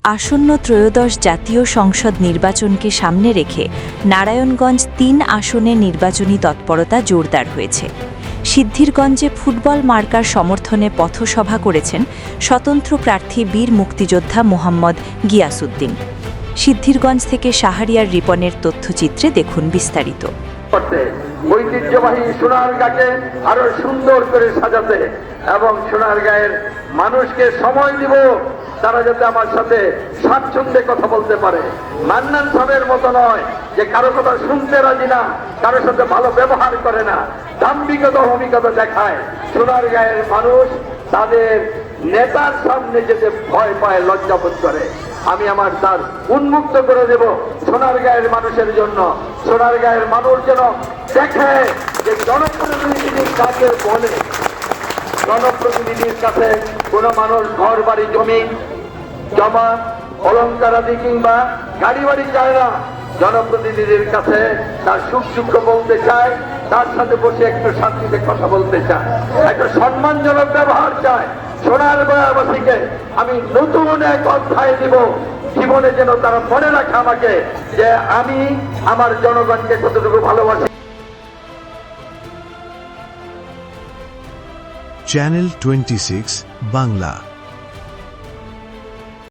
আসন্ন ত্রয়োদশ জাতীয় সংসদ নির্বাচনকে সামনে রেখে নারায়ণগঞ্জ ৩ আসনে নির্বাচনী তৎপরতা জোরদার হয়েছে। সিদ্ধিরগঞ্জে ফুটবল মার্কার সমর্থনে পথসভা করেছেন স্বতন্ত্র প্রার্থী বীর মুক্তিযোদ্ধা মোহাম্মদ গিয়াসউদ্দিন। সিদ্ধিরগঞ্জ থেকে শাহরিয়ার রিপনের তথ্যচিত্রে দেখুন বিস্তারিত। ঐতিহ্যবাহী সোনারগাঁকে আরো সুন্দর করে সাজাতে এবং সোনারগাঁয়ের মানুষকে সময় দিব, তারা যাতে আমার সাথে স্বাচ্ছন্দ্যে কথা বলতে পারে। মান্নান সাহেবের মতো নয় যে কারো কথা শুনতে রাজি না, কারোর সাথে ভালো ব্যবহার করে না, দাম্ভিকতা অহমিকতা দেখায়। সোনারগাঁয়ের মানুষ তাদের নেতার সামনে যেতে ভয় পায়, লজ্জাবোধ করে। আমি আমার দ্বার উন্মুক্ত করে দেব সোনারগাঁয়ের মানুষের জন্য। সোনারগাঁয়ের মানুষ যেন দেখে যে জনপ্রতিনিধি কাকে বলে। জনপ্রতিনিধির কাছে কোন মানুষ ঘর বাড়ি জমি জমা অলঙ্কার আদি কিংবা গাড়ি বাড়ি চায় না। জনপ্রতিনিধির কাছে তার সুখ দুঃখ বলতে চায়, তার সাথে বসে একটু শান্তিতে কথা বলতে চায়, একটা সম্মানজনক ব্যবহার চায়। সোনারগাঁওবাসীকে আমি নতুন এক অধ্যায় দিব, জীবনে যেন তারা মনে রাখে আমাকে যে আমি আমার জনগণকে কতটুকু ভালোবাসি। চ্যানেল 26 বাংলা।